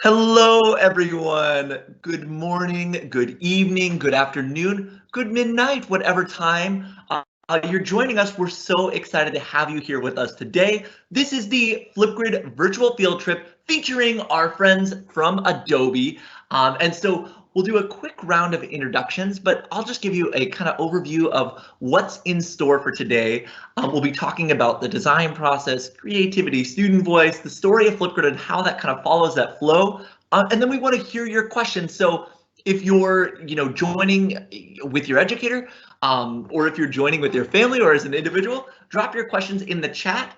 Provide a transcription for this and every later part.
Hello, everyone. Good morning, good evening, good afternoon, good midnight, whatever time you're joining us. We're so excited to have you here with us today. This is the Flipgrid virtual field trip featuring our friends from Adobe. And so we'll do a quick round of introductions, but I'll just give you a kind of overview of what's in store for today. We'll be talking about the design process, creativity, student voice, the story of Flipgrid, and how that kind of follows that flow. And then we want to hear your questions. So if you're, joining with your educator, or if you're joining with your family or as an individual, drop your questions in the chat,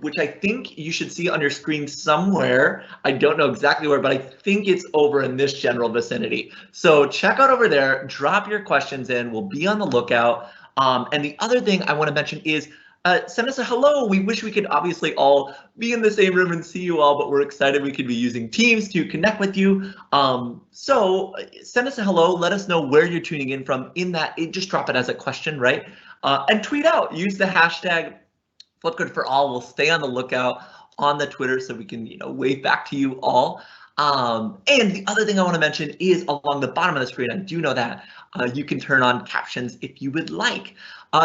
which I think you should see on your screen somewhere. I don't know exactly where, but I think it's over in this general vicinity. So check out over there, drop your questions in. We'll be on the lookout. And the other thing I want to mention is send us a hello. We wish we could obviously all be in the same room and see you all, but we're excited we could be using Teams to connect with you. So send us a hello. Let us know where you're tuning in from. Just drop it as a question, right? And tweet out. Use the hashtag FlipGrid4All. We'll stay on the lookout on the Twitter so we can, wave back to you all. And the other thing I want to mention is along the bottom of the screen. I do know that you can turn on captions if you would like.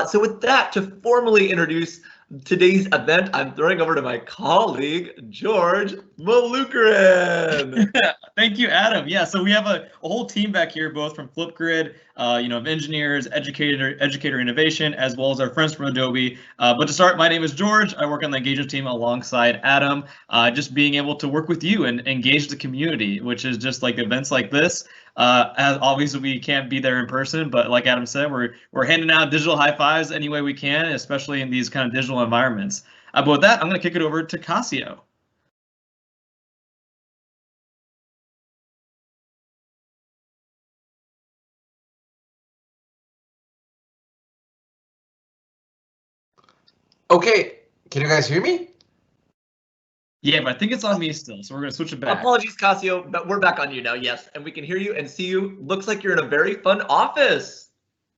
So with that, to formally introduce today's event, I'm throwing over to my colleague, George Malukaran. Thank you, Adam. Yeah, so we have a whole team back here, both from Flipgrid, of engineers, educator innovation, as well as our friends from Adobe. But to start, my name is George. I work on the engagement team alongside Adam, just being able to work with you and engage the community, which is just like events like this. As obviously we can't be there in person, but like Adam said, we're handing out digital high fives any way we can, especially in these kind of digital environments. But with that, I'm going to kick it over to Cassio. Okay, can you guys hear me? Yeah, but I think it's on me still, so we're going to switch it back. Apologies, Cassio, but we're back on you now, yes. And we can hear you and see you. Looks like you're in a very fun office.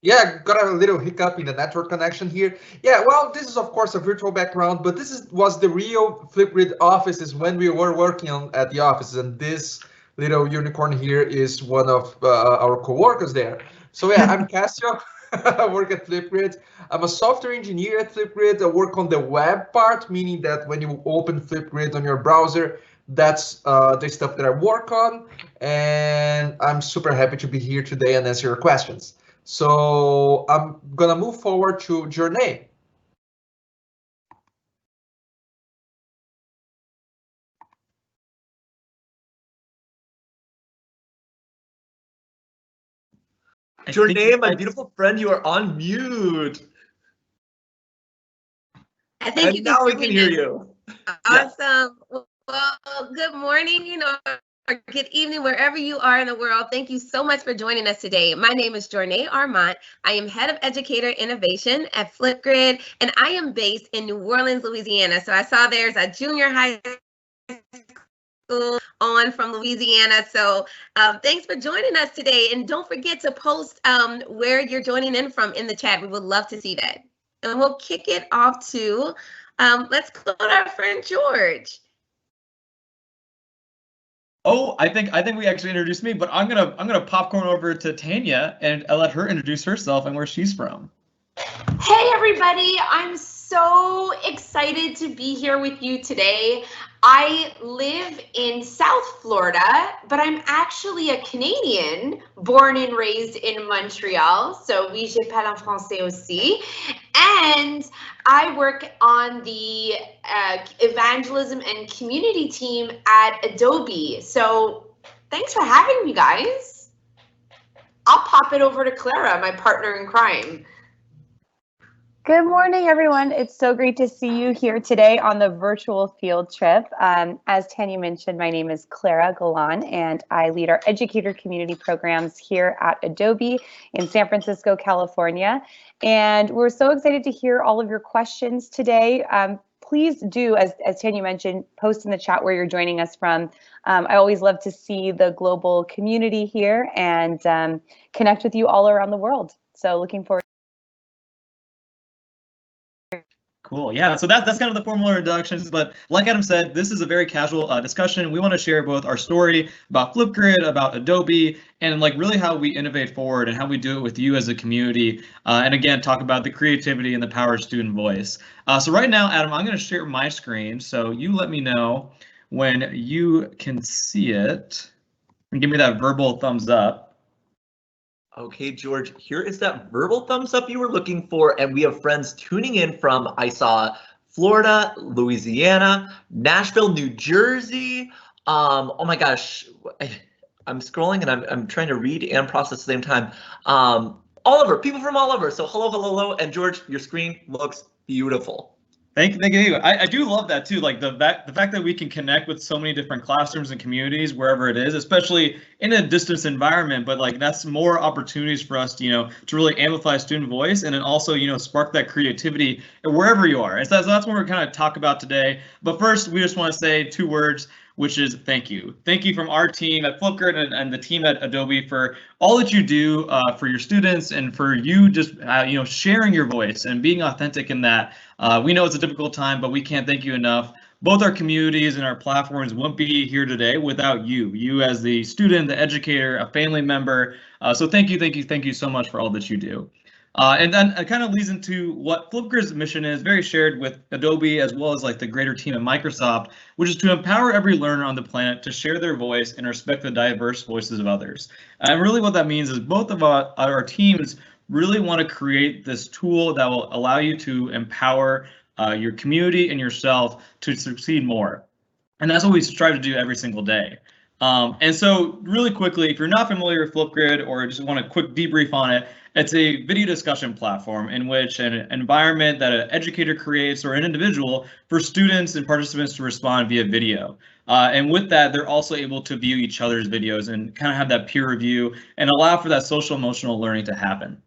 Yeah, got a little hiccup in the network connection here. Yeah, well, this is of course a virtual background, but was the real Flipgrid offices when we were working at the offices, and this little unicorn here is one of our co-workers there. So yeah, I'm Cassio. I work at Flipgrid. I'm a software engineer at Flipgrid. I work on the web part, meaning that when you open Flipgrid on your browser, that's the stuff that I work on. And I'm super happy to be here today and answer your questions. So I'm gonna move forward to Jornea. Jornea, my beautiful friend, you are on mute. I think and now we can hear you. Awesome. Yes. Well, good morning, or good evening, wherever you are in the world. Thank you so much for joining us today. My name is Jornea Armont. I am Head of Educator Innovation at Flipgrid, and I am based in New Orleans, Louisiana. So I saw there's a junior high school on from Louisiana. So thanks for joining us today. And don't forget to post where you're joining in from in the chat. We would love to see that. And we'll kick it off to, let's go to our friend George. Oh, I think we actually introduced me, but I'm gonna popcorn over to Tanya and I'll let her introduce herself and where she's from. Hey everybody, I'm so excited to be here with you today. I live in South Florida, but I'm actually a Canadian, born and raised in Montreal. So oui, je parle en français aussi. And I work on the evangelism and community team at Adobe. So thanks for having me, guys. I'll pop it over to Clara, my partner in crime. Good morning, everyone. It's so great to see you here today on the virtual field trip. As Tanya mentioned, my name is Clara Galan, and I lead our educator community programs here at Adobe in San Francisco, California. And we're so excited to hear all of your questions today. Please do, as Tanya mentioned, post in the chat where you're joining us from. I always love to see the global community here and connect with you all around the world. So looking forward. Cool. Yeah, so that's kind of the formal introductions, but like Adam said, this is a very casual discussion. We want to share both our story about Flipgrid, about Adobe, and like really how we innovate forward and how we do it with you as a community. And again, talk about the creativity and the power of student voice. So right now, Adam, I'm going to share my screen. So you let me know when you can see it and give me that verbal thumbs up. Okay, George, here is that verbal thumbs up you were looking for, and we have friends tuning in from, I saw Florida, Louisiana, Nashville, New Jersey. Oh my gosh, I'm scrolling and I'm trying to read and process at the same time. All over, people from all over. So hello, hello, hello, and George, your screen looks beautiful. Thank you. I do love that too. Like the fact that we can connect with so many different classrooms and communities wherever it is, especially in a distance environment. But like that's more opportunities for us, to really amplify student voice and then also, spark that creativity wherever you are. And so that's what we're kind of talk about today. But first, we just want to say 2 words, which is thank you. Thank you from our team at Flipgrid and the team at Adobe for all that you do for your students and for you just sharing your voice and being authentic in that. We know it's a difficult time, but we can't thank you enough. Both our communities and our platforms wouldn't be here today without you as the student, the educator, a family member. So thank you so much for all that you do. And then it kind of leads into what Flipgrid's mission is, very shared with Adobe as well as like the greater team at Microsoft, which is to empower every learner on the planet to share their voice and respect the diverse voices of others. And really what that means is both of our teams really want to create this tool that will allow you to empower your community and yourself to succeed more. And that's what we strive to do every single day. And so really quickly, if you're not familiar with Flipgrid or just want a quick debrief on it, it's a video discussion platform in which an environment that an educator creates or an individual for students and participants to respond via video. And with that, they're also able to view each other's videos and kind of have that peer review and allow for that social emotional learning to happen.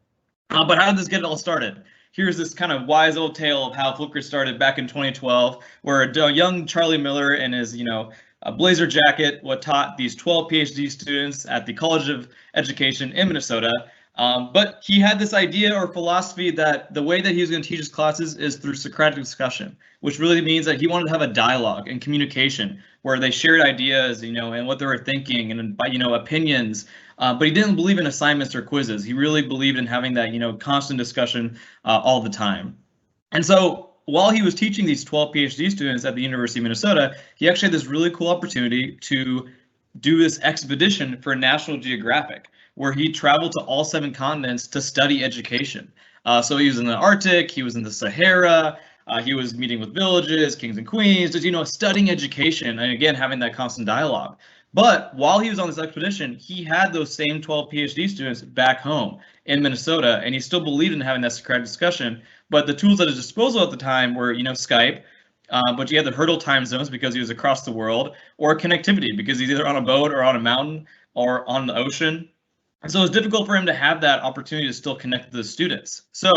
But how did this get it all started? Here's this kind of wise old tale of how Flipgrid started back in 2012, where a young Charlie Miller in his, a blazer jacket taught these 12 PhD students at the College of Education in Minnesota. But he had this idea or philosophy that the way that he was going to teach his classes is through Socratic discussion, which really means that he wanted to have a dialogue and communication where they shared ideas, and what they were thinking and, opinions. But he didn't believe in assignments or quizzes. He really believed in having that, constant discussion all the time. And so while he was teaching these 12 PhD students at the University of Minnesota, he actually had this really cool opportunity to do this expedition for National Geographic, where he traveled to all 7 continents to study education. So he was in the Arctic, he was in the Sahara, he was meeting with villages, kings and queens, just, studying education and again, having that constant dialogue. But while he was on this expedition, he had those same 12 PhD students back home in Minnesota, and he still believed in having that Socratic discussion. But the tools at his disposal at the time were, Skype, but you had the hurdle time zones because he was across the world, or connectivity because he's either on a boat or on a mountain or on the ocean. And so it was difficult for him to have that opportunity to still connect with the students. So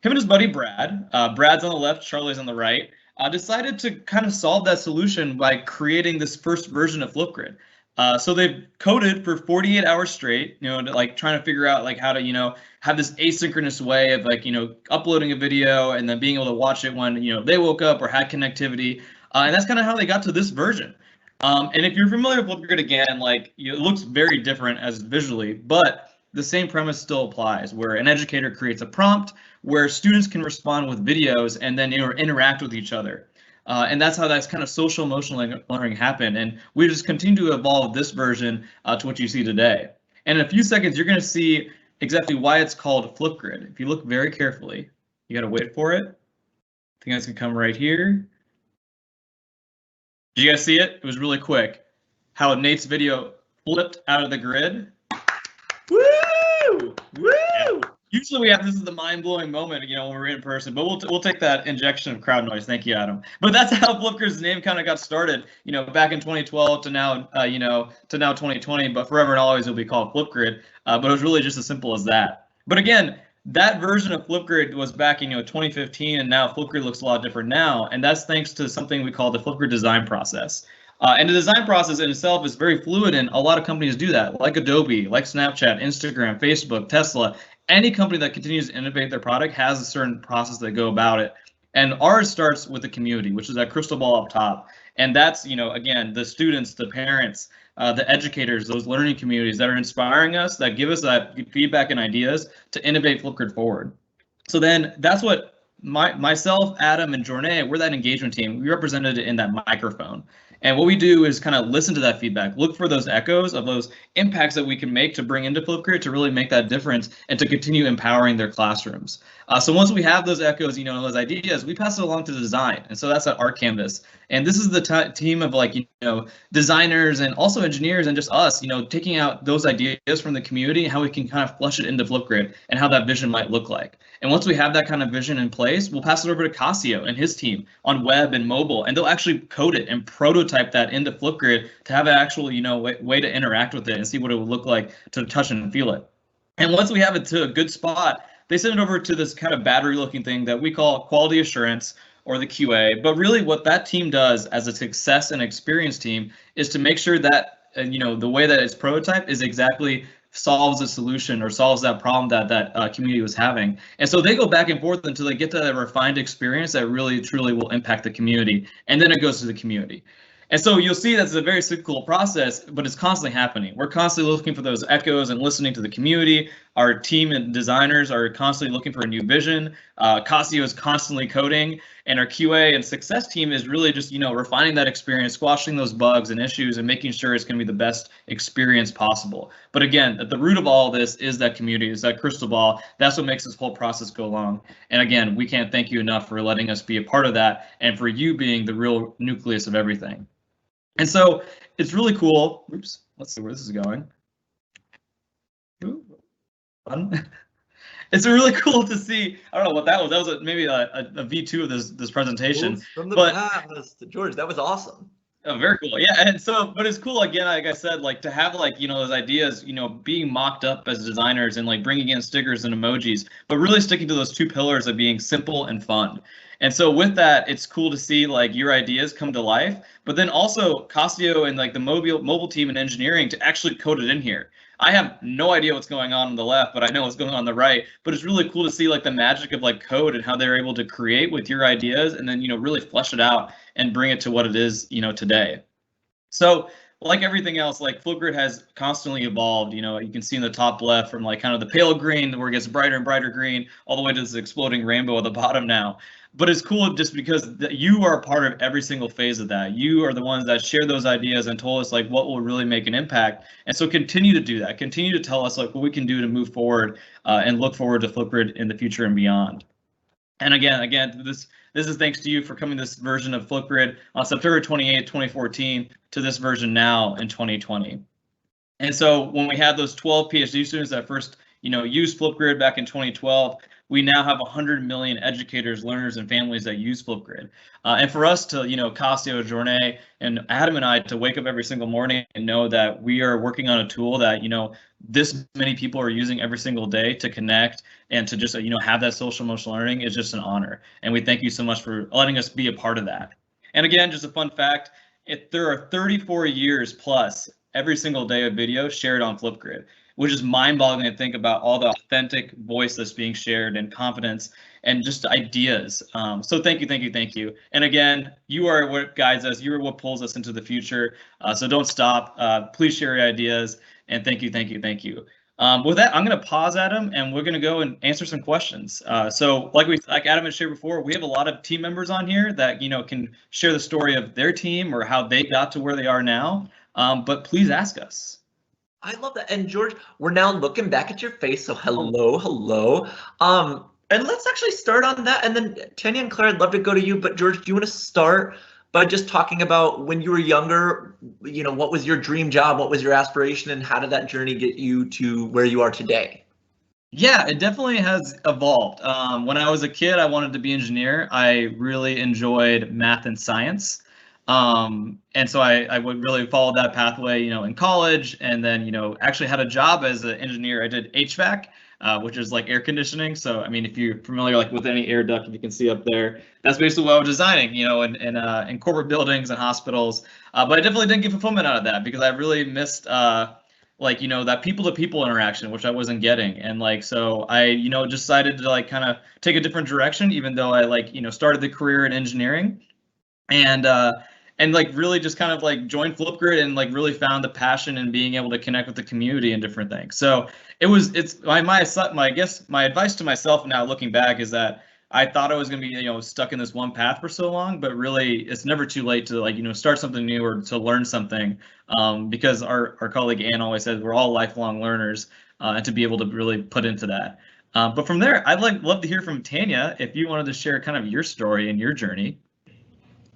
him and his buddy Brad, Brad's on the left, Charlie's on the right, decided to kind of solve that solution by creating this first version of Flipgrid. So they've coded for 48 hours straight, trying to figure out how to, have this asynchronous way of uploading a video and then being able to watch it when, they woke up or had connectivity. And that's kind of how they got to this version. And if you're familiar with Flipgrid again, it looks very different as visually, but the same premise still applies, where an educator creates a prompt where students can respond with videos and then interact with each other. And that's how that's kind of social emotional learning happened. And we just continue to evolve this version to what you see today. And in a few seconds, you're going to see exactly why it's called Flipgrid. If you look very carefully, you got to wait for it. I think that's going to come right here. Did you guys see it? It was really quick. How Nate's video flipped out of the grid. Woo! Woo! Yeah. Usually we have, this is the mind-blowing moment, when we're in person, but we'll take that injection of crowd noise. Thank you, Adam. But that's how Flipgrid's name kind of got started, back in 2012 to now, to now 2020, but forever and always it'll be called Flipgrid. But it was really just as simple as that. But again, that version of Flipgrid was back in 2015, and now Flipgrid looks a lot different now, and that's thanks to something we call the Flipgrid design process. And the design process in itself is very fluid, and a lot of companies do that, like Adobe, like Snapchat, Instagram, Facebook, Tesla. Any company that continues to innovate their product has a certain process that go about it. And ours starts with the community, which is that crystal ball up top. And that's, again, the students, the parents, the educators, those learning communities that are inspiring us, that give us that feedback and ideas to innovate Flipgrid forward. So then that's what myself, Adam, and Jornea, we're that engagement team. We represented it in that microphone. And what we do is kind of listen to that feedback, look for those echoes of those impacts that we can make to bring into Flipgrid to really make that difference and to continue empowering their classrooms. So once we have those echoes, those ideas, we pass it along to design. And so that's that art canvas. And this is the team of designers and also engineers and just us, taking out those ideas from the community and how we can kind of flush it into Flipgrid and how that vision might look like. And once we have that kind of vision in place, we'll pass it over to Cassio and his team on web and mobile, and they'll actually code it and prototype that into Flipgrid to have an actual, way to interact with it and see what it would look like to touch and feel it. And once we have it to a good spot, they send it over to this kind of battery looking thing that we call quality assurance, or the QA. But really what that team does as a success and experience team is to make sure that, the way that it's prototyped is exactly solves a solution or solves that problem that community was having. And so they go back and forth until they get to that refined experience that really truly will impact the community. And then it goes to the community. And so you'll see that's a very cyclical process, but it's constantly happening. We're constantly looking for those echoes and listening to the community. Our team and designers are constantly looking for a new vision. Cassio is constantly coding, and our QA and success team is really just, refining that experience, squashing those bugs and issues, and making sure it's going to be the best experience possible. But again, at the root of all of this is that community, is that crystal ball. That's what makes this whole process go along. And again, we can't thank you enough for letting us be a part of that, and for you being the real nucleus of everything. And so it's really cool. Oops, let's see where this is going. Ooh, fun. It's really cool to see. I don't know what that was. That was maybe a V2 of this presentation. Oops, from the past, George, that was awesome. Oh, very cool. Yeah, and so, but it's cool again, like I said, to have those ideas, being mocked up as designers and bringing in stickers and emojis, but really sticking to those two pillars of being simple and fun. And so with that, it's cool to see your ideas come to life, but then also Cassio and the mobile team and engineering to actually code it in here. I have no idea what's going on the left, but I know what's going on the right. But it's really cool to see the magic of code and how they're able to create with your ideas and then really flesh it out and bring it to what it is today. So like everything else, Flipgrid has constantly evolved. You can see in the top left from kind of the pale green where it gets brighter and brighter green all the way to this exploding rainbow at the bottom now. But it's cool just because you are a part of every single phase of that. You are the ones that share those ideas and told us what will really make an impact. And so continue to do that. Continue to tell us what we can do to move forward and look forward to Flipgrid in the future and beyond. And again, this is thanks to you for coming to this version of Flipgrid on September 28, 2014 to this version now in 2020. And so when we had those 12 PhD students that first used Flipgrid back in 2012, we now have 100 million educators, learners, and families that use Flipgrid. And for us to, Cassio, Jornea, and Adam and I to wake up every single morning and know that we are working on a tool that, this many people are using every single day to connect and to just, have that social emotional learning is just an honor. And we thank you so much for letting us be a part of that. And again, just a fun fact, there are 34 years plus every single day of video shared on Flipgrid, which is mind-boggling to think about all the authentic voice that's being shared and confidence and just ideas. So thank you. And again, you are what guides us. You are what pulls us into the future. So don't stop. Please share your ideas. And thank you. With that, I'm going to pause, Adam, and we're going to go and answer some questions. So like Adam had shared before, we have a lot of team members on here that can share the story of their team or how they got to where they are now. But please ask us. I love that. And George, we're now looking back at your face. So hello. And let's actually start on that. And then Tanya and Clara, I'd love to go to you. But George, do you want to start by just talking about when you were younger, what was your dream job? What was your aspiration? And how did that journey get you to where you are today? Yeah, it definitely has evolved. When I was a kid, I wanted to be an engineer. I really enjoyed math and science. And so I would really follow that pathway, in college, and then, actually had a job as an engineer. I did HVAC, which is air conditioning. So, I mean, if you're familiar with any air duct, if you can see up there, that's basically what I was designing, in corporate buildings and hospitals. But I definitely didn't get fulfillment out of that because I really missed like, that people-to-people interaction, which I wasn't getting. And like, so I, decided to like kind of take a different direction, even though I like, started the career in engineering. And like really just kind of like joined Flipgrid and like really found the passion in being able to connect with the community and different things. So it's I guess my advice to myself now looking back is that I thought I was going to be, stuck in this one path for so long, but really it's never too late to like, start something new or to learn something, because our colleague Ann always says we're all lifelong learners, and to be able to really put into that. But from there, I'd love to hear from Tanya if you wanted to share kind of your story and your journey.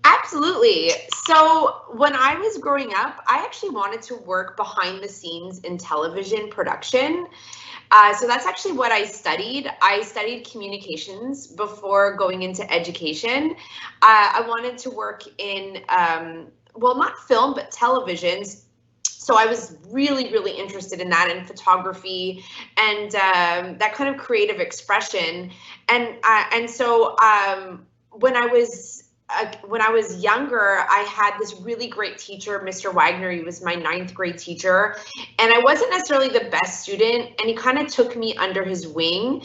Absolutely. So when I was growing up, I actually wanted to work behind the scenes in television production. So that's actually what I studied. I studied communications before going into education. I wanted to work in, well, not film, but televisions. So I was really, really interested in that, and photography and that kind of creative expression. And so when I was younger, I had this really great teacher, Mr. Wagner. He was my 9th grade teacher, and I wasn't necessarily the best student, and he kind of took me under his wing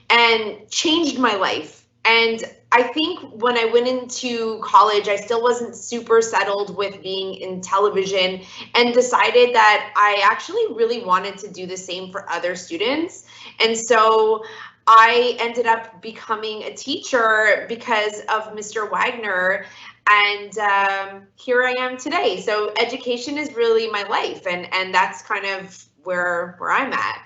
and changed my life. And I think when I went into college, I still wasn't super settled with being in television, and decided that I actually really wanted to do the same for other students. And so I ended up becoming a teacher because of Mr. Wagner, and here I am today. So education is really my life, and that's kind of where I'm at.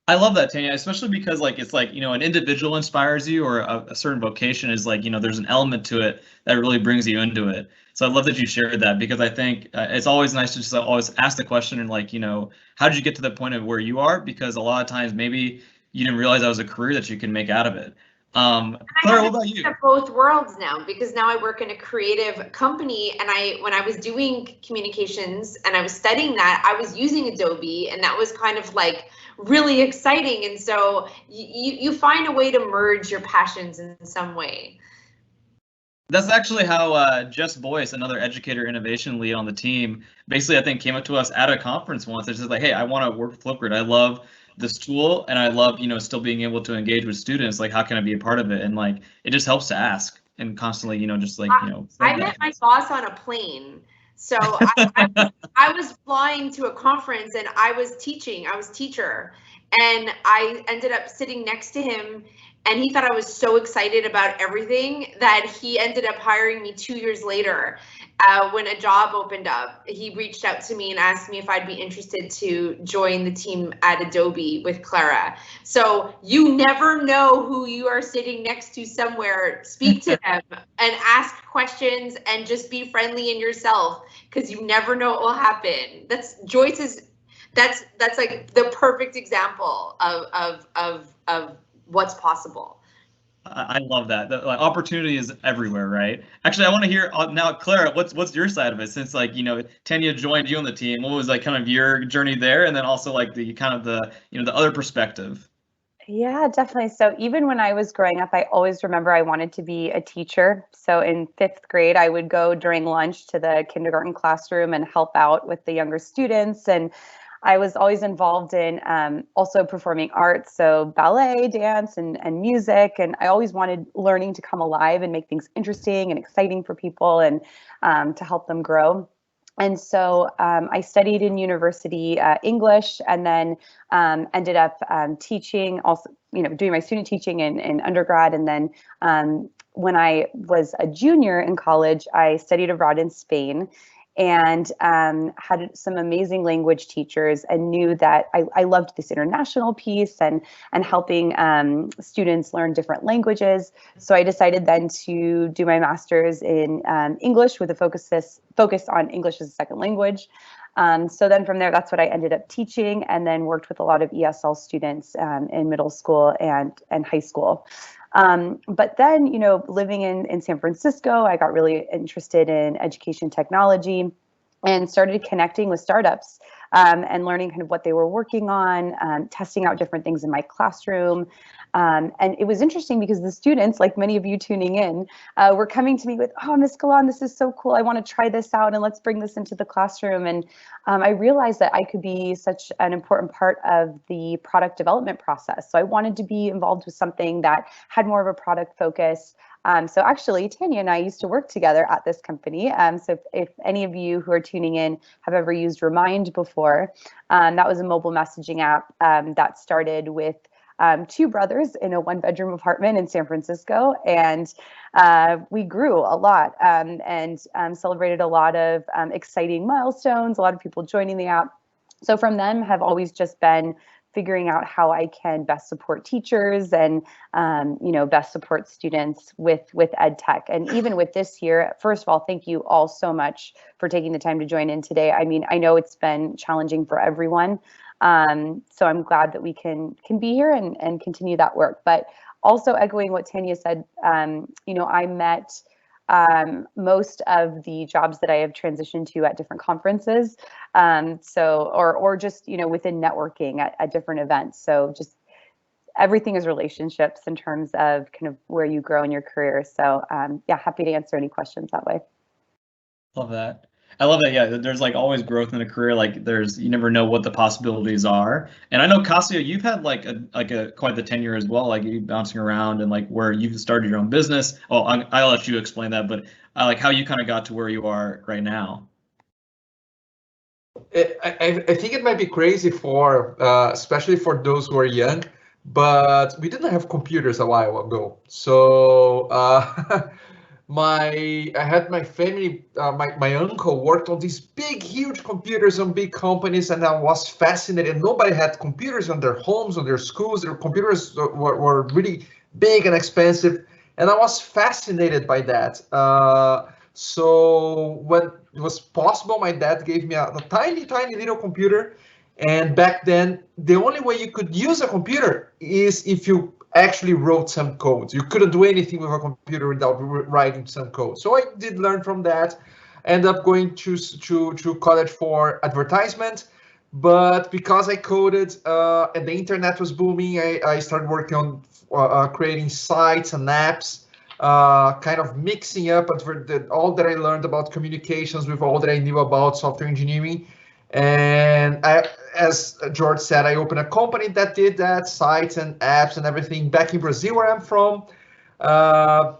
I love that, Tanya, especially because like it's like, an individual inspires you, or a certain vocation is like, there's an element to it that really brings you into it. So I love that you shared that, because I think it's always nice to just always ask the question and like, how did you get to the point of where you are? Because a lot of times maybe you didn't realize that was a career that you can make out of it. Clara, what about you? I have both worlds now, because now I work in a creative company, and when I was doing communications and I was studying that, I was using Adobe, and that was kind of like really exciting. And so you find a way to merge your passions in some way. That's actually how Jess Boyce, another educator innovation lead on the team, basically I think came up to us at a conference once. It's just like, hey, I want to work with Flipgrid. I love this tool, and I love, still being able to engage with students. Like, how can I be a part of it? And like, it just helps to ask and constantly, just like, I met my boss on a plane. So I was flying to a conference, and I was teacher, and I ended up sitting next to him, and he thought I was so excited about everything that he ended up hiring me 2 years later. When a job opened up, he reached out to me and asked me if I'd be interested to join the team at Adobe with Clara. So you never know who you are sitting next to somewhere. Speak to them and ask questions, and just be friendly in yourself, because you never know what will happen. That's like the perfect example of what's possible. I love that. The like, opportunity is everywhere, right? Actually, I want to hear now, Clara, what's your side of it? Since like, Tanya joined you on the team, what was like kind of your journey there? And then also like the kind of the, the other perspective. Yeah, definitely. So even when I was growing up, I always remember I wanted to be a teacher. So in 5th grade, I would go during lunch to the kindergarten classroom and help out with the younger students. And I was always involved in also performing arts, so ballet, dance, and music. And I always wanted learning to come alive and make things interesting and exciting for people, and to help them grow. And so I studied in university English, and then ended up teaching, also, doing my student teaching in undergrad. And then when I was a junior in college, I studied abroad in Spain, and had some amazing language teachers, and knew that I loved this international piece and helping students learn different languages. So I decided then to do my master's in English, with a focus on English as a second language. So then from there, that's what I ended up teaching, and then worked with a lot of ESL students in middle school and high school. But then, living in San Francisco, I got really interested in education technology, and started connecting with startups and learning kind of what they were working on, testing out different things in my classroom. And it was interesting because the students, like many of you tuning in, were coming to me with, oh, Ms. Galan, this is so cool. I want to try this out and let's bring this into the classroom. And I realized that I could be such an important part of the product development process. So I wanted to be involved with something that had more of a product focus. So actually, Tanya and I used to work together at this company. So if any of you who are tuning in have ever used Remind before, that was a mobile messaging app that started with two brothers in a one-bedroom apartment in San Francisco, and we grew a lot and celebrated a lot of exciting milestones, a lot of people joining the app. So from them have always just been figuring out how I can best support teachers and best support students with ed tech. And even with this year, first of all, thank you all so much for taking the time to join in today. I mean, I know it's been challenging for everyone. So I'm glad that we can be here and continue that work. But also echoing what Tanya said, I met most of the jobs that I have transitioned to at different conferences. Or just, within networking at different events. So just everything is relationships in terms of kind of where you grow in your career. So yeah, happy to answer any questions that way. Love that. I love that. Yeah, there's like always growth in a career. Like you never know what the possibilities are. And I know Cassio, you've had like a quite the tenure as well. Like you bouncing around and like where you've started your own business. Oh, I'll let you explain that. But I like how you kind of got to where you are right now. I think it might be crazy for especially for those who are young, but we didn't have computers a while ago. So I had my family, my uncle worked on these big, huge computers on big companies, and I was fascinated. Nobody had computers on their homes, on their schools. Their computers were really big and expensive, and I was fascinated by that. So when it was possible, my dad gave me a tiny, tiny little computer. And back then, the only way you could use a computer is if you actually wrote some code. You couldn't do anything with a computer without writing some code. So I did learn from that. Ended up going to college for advertisement. But because I coded and the internet was booming, I started working on creating sites and apps. Kind of mixing up all that I learned about communications with all that I knew about software engineering. And as George said, I opened a company that did that, sites and apps and everything back in Brazil, where I'm from. I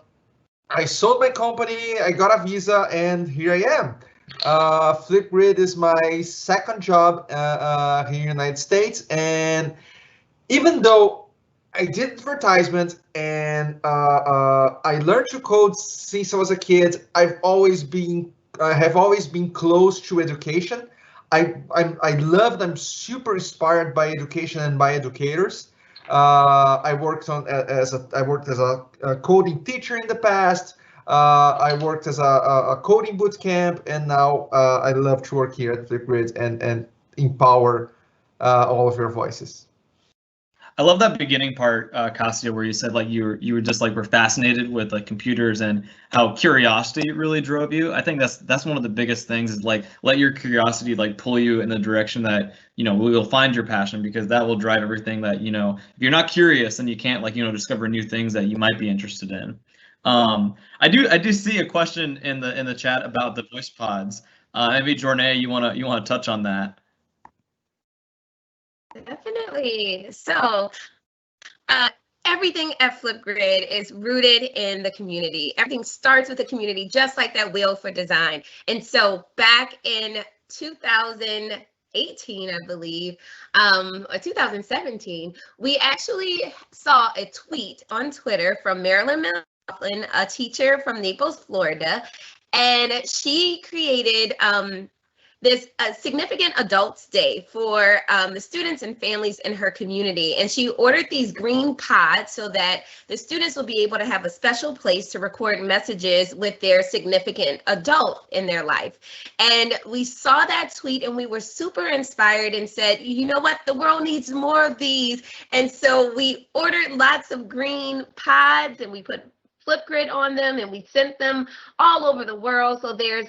sold my company, I got a visa, and here I am. Flipgrid is my second job here in the United States. And even though I did advertisement and I learned to code since I was a kid, I have always been close to education. I'm super inspired by education and by educators. I worked as a coding teacher in the past. I worked as a coding boot camp, and now I love to work here at Flipgrid and empower all of your voices. I love that beginning part, Cassio, where you said like you were just like were fascinated with like computers and how curiosity really drove you. I think that's one of the biggest things is like let your curiosity like pull you in the direction that will find your passion, because that will drive everything that if you're not curious, then you can't like discover new things that you might be interested in. I do see a question in the chat about the voice pods. Maybe Jornea, you wanna touch on that? Definitely. So everything at Flipgrid is rooted in the community. Everything starts with the community, just like that wheel for design. And so back in 2018, I believe, or 2017, we actually saw a tweet on Twitter from Marilyn McLaughlin, a teacher from Naples, Florida, and she created this significant adults day for the students and families in her community. And she ordered these green pods so that the students will be able to have a special place to record messages with their significant adult in their life. And we saw that tweet and we were super inspired and said, you know what, the world needs more of these. And so we ordered lots of green pods and we put Flipgrid on them and we sent them all over the world. So there's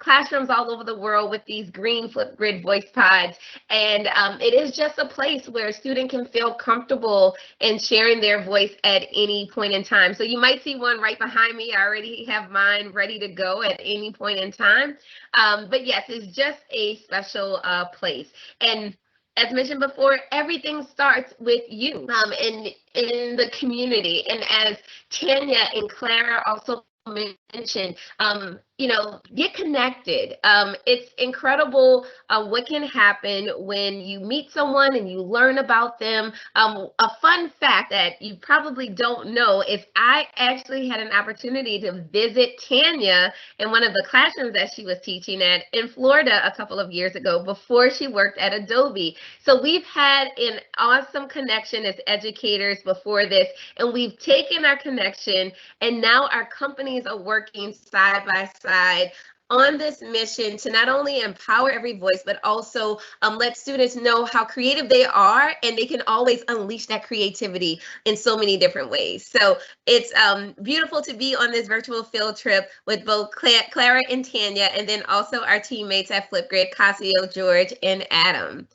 classrooms all over the world with these green Flipgrid voice pods. And it is just a place where a student can feel comfortable in sharing their voice at any point in time. So you might see one right behind me. I already have mine ready to go at any point in time. But yes, it's just a special place. And as mentioned before, everything starts with you in the community. And as Tanya and Clara also mentioned, get connected. It's incredible what can happen when you meet someone and you learn about them. A fun fact that you probably don't know is I actually had an opportunity to visit Tanya in one of the classrooms that she was teaching at in Florida a couple of years ago before she worked at Adobe. So we've had an awesome connection as educators before this, and we've taken our connection, and now our companies are working side by side on this mission to not only empower every voice, but also let students know how creative they are, and they can always unleash that creativity in so many different ways. So it's beautiful to be on this virtual field trip with both Clara and Tanya, and then also our teammates at Flipgrid, Cassio, George, and Adam.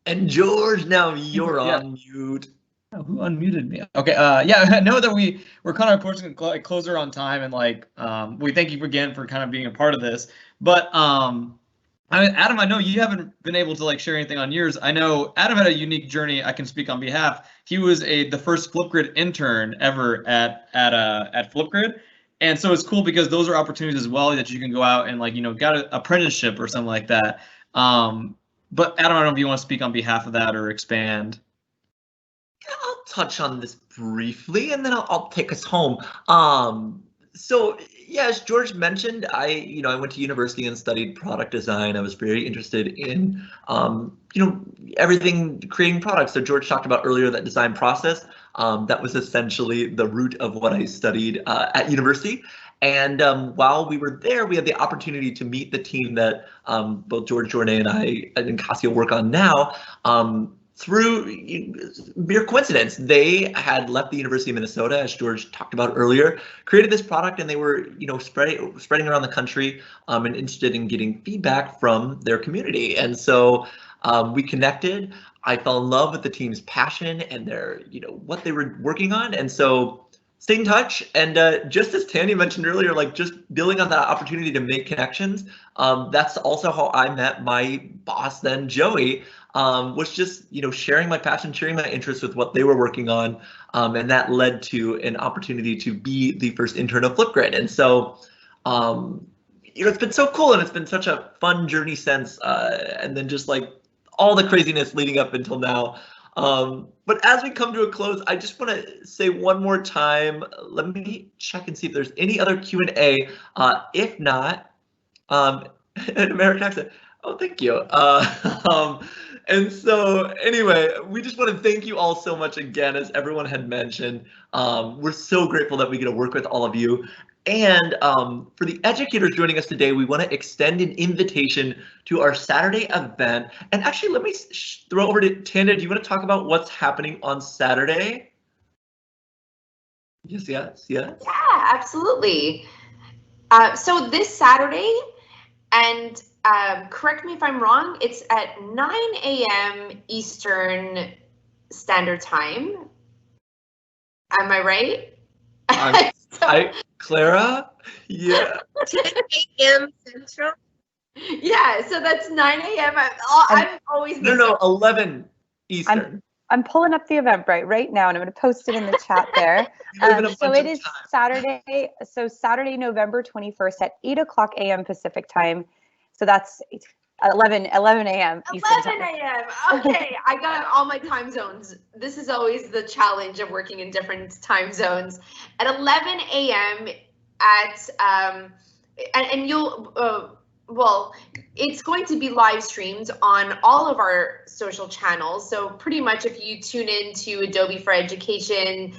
And George, now you're on mute. Oh, who unmuted me? Okay, yeah, I know that we're kind of approaching a closer on time, and we thank you again for kind of being a part of this. But Adam, I know you haven't been able to share anything on yours. I know Adam had a unique journey. I can speak on behalf. He was the first Flipgrid intern ever at Flipgrid. And so it's cool because those are opportunities as well that you can go out and got an apprenticeship or something like that. But Adam, I don't know if you want to speak on behalf of that or expand. I'll touch on this briefly, and then I'll take us home. So yeah, as George mentioned, I went to university and studied product design. I was very interested in everything creating products. So George talked about earlier that design process. That was essentially the root of what I studied at university. And while we were there, we had the opportunity to meet the team that both George, Jornea, and I and Cassio work on now. Through mere coincidence, they had left the University of Minnesota, as George talked about earlier, created this product, and they were, spreading around the country and interested in getting feedback from their community. And so we connected. I fell in love with the team's passion and their, what they were working on. And so stay in touch. And just as Tanya mentioned earlier, just building on that opportunity to make connections. That's also how I met my boss then, Joey. Was just, sharing my passion, sharing my interest with what they were working on. And that led to an opportunity to be the first intern of Flipgrid. And so, it's been so cool, and it's been such a fun journey since, and then just all the craziness leading up until now. But as we come to a close, I just want to say one more time, let me check and see if there's any other Q&A. If not, an American accent. Oh, thank you. And so anyway, we just want to thank you all so much again, as everyone had mentioned. We're so grateful that we get to work with all of you. And for the educators joining us today, we want to extend an invitation to our Saturday event. And actually, let me throw over to Tanya. Do you want to talk about what's happening on Saturday? Yes. Yeah, absolutely. So this Saturday, and correct me if I'm wrong, it's at 9 a.m. Eastern Standard Time. Am I right? Clara? Yeah. 10 a.m. Central? Yeah, so that's 9 a.m. I'm always... No, 11 Eastern. I'm pulling up the Eventbrite right now, and I'm going to post it in the chat there. So it is Saturday. So Saturday, November 21st at 8 o'clock a.m. Pacific time. So that's 11 a.m. Eastern time. 11 a.m. Okay, I got all my time zones. This is always the challenge of working in different time zones. At 11 a.m. and you'll, well, it's going to be live streamed on all of our social channels. So pretty much if you tune in to Adobe for Education,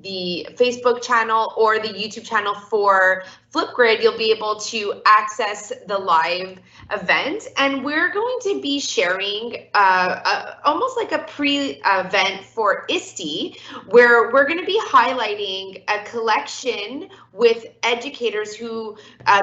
the Facebook channel or the YouTube channel for Flipgrid, you'll be able to access the live event. And we're going to be sharing almost like a pre-event for ISTE, where we're going to be highlighting a collection with educators who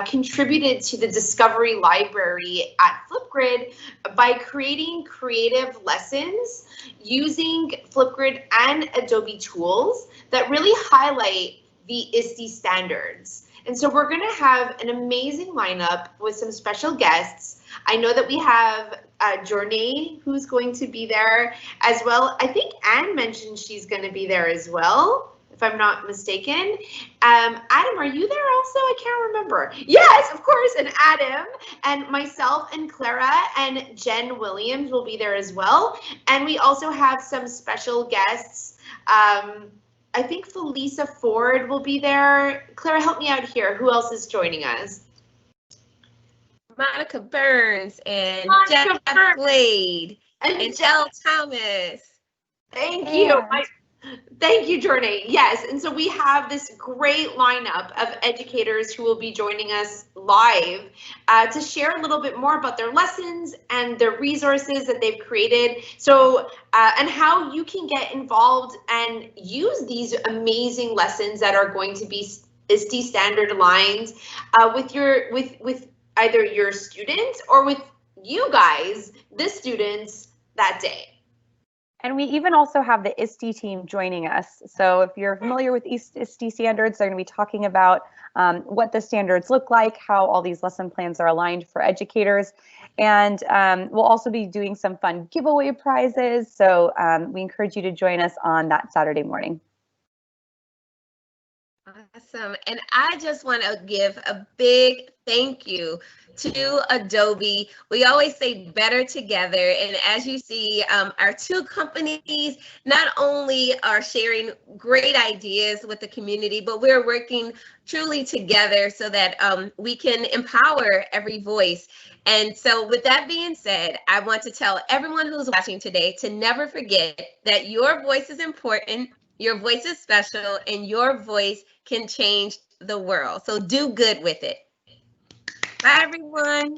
contributed to the Discovery Library at Flipgrid by creating creative lessons using Flipgrid and Adobe tools that really highlight the ISTE standards. And so we're going to have an amazing lineup with some special guests. I know that we have Jornea, who's going to be there as well. I think Anne mentioned she's going to be there as well, if I'm not mistaken. Adam, are you there also? I can't remember. Yes, of course. And Adam and myself and Clara and Jen Williams will be there as well. And we also have some special guests. I think Felisa Ford will be there. Clara, help me out here. Who else is joining us? Monica Burns and Monica Jeff Glade and Jill Thomas. Thank you. Thank you, Jornea. Yes, and so we have this great lineup of educators who will be joining us live to share a little bit more about their lessons and their resources that they've created. So, and how you can get involved and use these amazing lessons that are going to be ISTE standard aligned with either your students or with you guys, the students, that day. And we even also have the ISTE team joining us. So if you're familiar with ISTE standards, they're going to be talking about what the standards look like, how all these lesson plans are aligned for educators. And we'll also be doing some fun giveaway prizes. So we encourage you to join us on that Saturday morning. Awesome. And I just want to give a big thank you to Adobe. We always say better together. And as you see, our two companies not only are sharing great ideas with the community, but we're working truly together so that we can empower every voice. And so with that being said, I want to tell everyone who's watching today to never forget that your voice is important, your voice is special, and your voice can change the world. So do good with it. Bye, everyone.